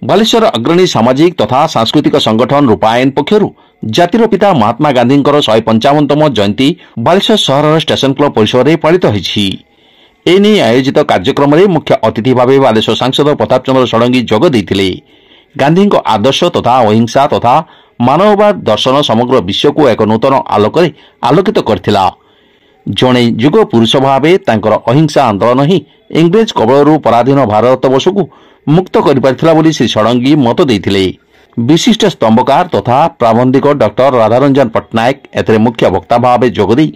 बालेश्वर अग्रणी सामाजिक तथा सांस्कृतिक संगठन रूपायन पक्षर जातिर पिता महात्मा गांधी 155तम जयंती बालेश्वर सहर स्टेशन क्लब परिसर में पालित होईछि। एने आयोजित कार्यक्रम में मुख्य अतिथि भाव बालेश्वर सांसद प्रताप चंद्र षडंगी जोग देइथिले। गांधी आदर्श तथा अहिंसा तथा मानववाद दर्शन समग्र विश्व को एक नूतन आलोक आलोकित करथिला। जड़े युग पुरुष भाव तांकर अहिंसा आंदोलन ही इंग्रेज कबलरू पराधीन भारतवर्ष को मुक्त कर बोली श्री षडंगी मत देइथिले। विशिष्ट स्तंभकार तथा प्राबंधिक डॉक्टर राधारंजन पट्टनायक एथरे मुख्य वक्ता भाव जोगदी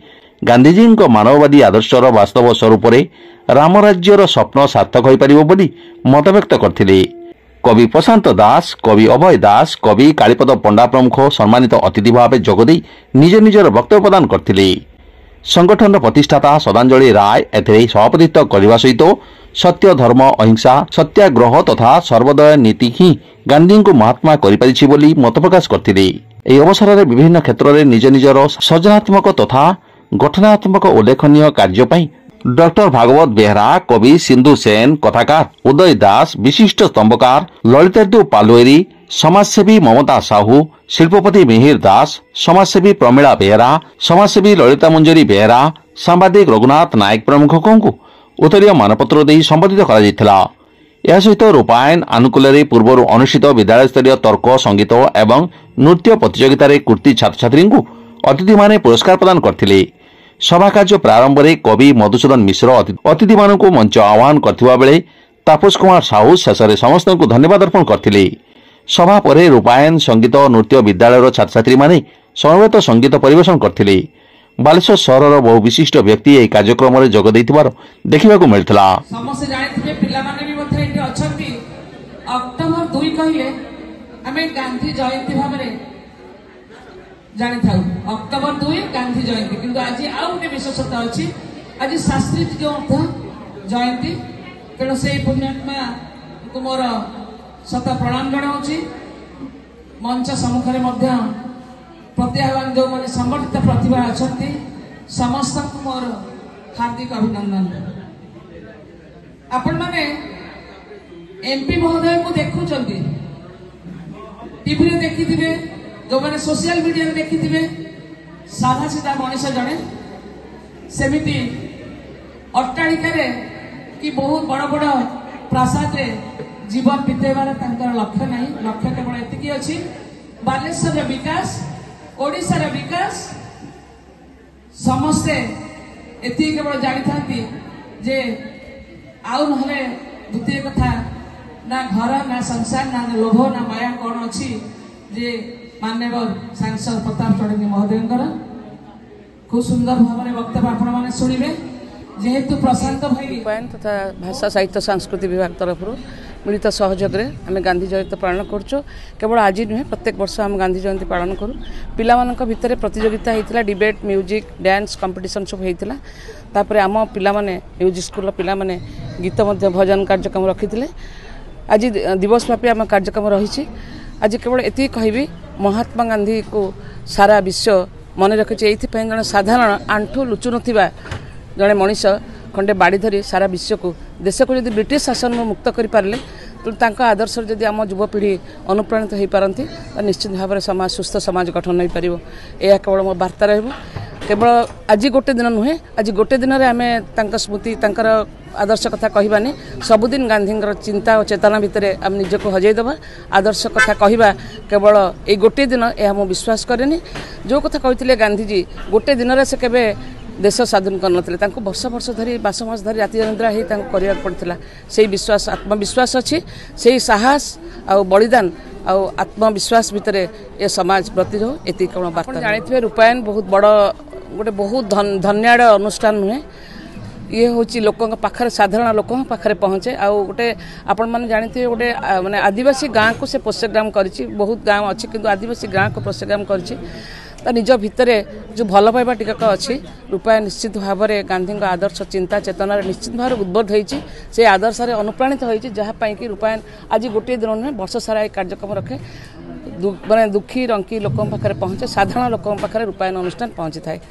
गांधीजी मानववादी आदर्शर वास्तव स्वरूप रामराज्यर स्वप्न सार्थक हो पारिबो बोली मत व्यक्त करथिले। कवि प्रशांत दास, कवि अभय दास, कवि कालीपद पंडा प्रमुख सम्मानित अतिथि भाव जोगदी निज निजर वक्तव्य प्रदान करथिले। संगठन प्रतिष्ठाता सदांजलि राय एथरे सभापतित्व करने सहित सत्य धर्म अहिंसा सत्याग्रह तथा सर्वोदय नीति ही गांधी को महात्मा करिपारिछि बोली मत प्रकाश करथिले। एही अवसर में विभिन्न क्षेत्र में निज निजर सृजनात्मक तथा गठनात्मक उल्लेखनीय कार्य पई डॉक्टर भागवत बेहरा, कवि सिंधु सेन, कथाकार उदय दास, विशिष्ट स्तंभकार ललितेन्दु पालुएरी, समाजसेवी ममता साहू, शिल्पपति मिहिर दास, समाजसेवी प्रमीला बेहरा, समाजसेवी ललिता मंजरी बेहरा, सांबादिक रघुनाथ नायक प्रमुखों को उत्तरीय मानपत्र दे संबोधित कर सहित रूपायन आनुकूल्य पूर्व अनुष्ठित विद्यालय स्तरीय तर्क संगीत एवं नृत्य प्रतियोगिता कृति छात्र छात्री को अतिथि माने पुरस्कार प्रदान करथिले। सभा कार्य प्रारंभ में कवि मधुसूदन मिश्र अतिथि मान को मंच आह्वान करथिबा बेले तापस कुमार साहू शेष में समस्त को धन्यवाद अर्पण करथिले। सभा पर रूपायन संगीत नृत्य विद्यालय छात्र छात्री माने समवेत संगीत परिवेशन करथिले। बालेश्वर सहर बहु विशिष्ट व्यक्ति यह कार्यक्रम में जोग देथिबार देखिबाकू मिलथिला। समस्त जानिथिबे पिल्ला माने भी मथे एठी अछंती। अक्टोबर 2 कहिले आमे गांधी जयंती भाबरे जानि थाउ। अक्टोबर 2 गांधी जयंती किंतु आज आउ गोटे विशेषता अछि। आज शास्त्री जी जयंती तेणु से पुण्यात्मा को मोर शत प्रणाम जनाऊँगी। मंच सम्मुखें प्रत्याह्वान जो मैंने संगठित प्रतिभा अच्छा समस्त को मोर हार्दिक अभिनंदन। आपण मैंने एमपी महोदय को देखुं टीवी देखी जो मैंने सोशल मीडिया देखी साधा सीधा मनीष जड़े सेमिति अट्टालिका कि बहुत बड़ बड़ प्रासाद जीवन बितेबार लक्ष्य नहीं। लक्ष्य केवल एतिकी अच्छी बालेश्वर विकास ओडिशार विकास समस्ते एति केवल जानी था जे आउ नहले द्वितीय कथा ना घर ना संसार ना लोभ ना माया कौन अच्छी जे माननीय सांसद प्रताप षडंगी महोदय खूब सुंदर भाव में वक्तव्य आपण मैंने शुणवे। जेहेतु प्रशांत भाई रूपायन तथा भाषा साहित्य संस्कृति विभाग तरफ मिलित सहयोग में आम गांधी जयंती पालन करुँ। केवल आज नुहे प्रत्येक वर्ष आम गांधी जयंती पालन करूँ। पिलामानक भितर प्रतियोगिता होता डिबेट म्यूजिक डांस कंपटीशन सब होता। तापर आम पिला म्यूजिक स्कूल पिला गीत भजन कार्यक्रम रखी आज दिवसव्यापी आम कार्यक्रम रही। आज केवल एति कहबी महात्मा गांधी को सारा विश्व मन रखी। ये जन साधारण आंठू लुचु नथिबा जड़े मनीष खंडे बाड़ी धरी सारा विश्व को देश को यदि ब्रिटिश शासन मुक्त कर पारे तो आदर्श जदि आम युवपीढ़ी अनुप्राणित हो पारती तो निश्चित भाव में समाज सुस्थ समाज गठन हो पार। यह केवल मो वार्ता रही। केवल आज गोटे दिन नुहे आज गोटे दिन में आम स्मृति आदर्श कथा कहबानी सबुदिन गांधी चिंता और चेतना भितर आम निजक हजईदबा। आदर्श कथा कहवा केवल ये गोटे दिन यह मु विश्वास करेनि। जो कथा कहते गांधीजी गोटे दिन से केवे देश स्वाधीन करनथिले वर्ष वर्ष धरी मास मास धरी राति अनिद्रा ही करने पड़ता। से विश्वास आत्मविश्वास अच्छी से साहस आ बलिदान आ आत्मविश्वास भितर ये समाज प्रति रहो ये केवल बार्ता जानी। रूपायन बहुत बड़ गोटे बहुत धन्याड़ अनुष्ठान नुहे। ये हूँ लोकों पाखरे साधारण लोकों पाखरे पहुँचे आ गोटे आपण मैंने जानते गोटे माने आदिवासी गाँव को से पोषग्राम करी। बहुत गाँव अच्छी किंतु आदिवासी गाँव को पोषग्राम करी निज भितर जो भल पाइबा टिकक अच्छी। रूपायन निश्चित भाव में गांधी आदर्श चिंता चेतना निश्चित भाव उद्बोध होती से आदर्श अनुप्राणित होती जहाँपाई कि रूपायन आज गोटे दिन नुहे वर्ष सारा एक कार्यक्रम रखे माने दुखी रंकी लोकों पाखरे पहुँचे साधारण लोकों पाखरे रूपायन अनुष्ठान पहुँची थाए।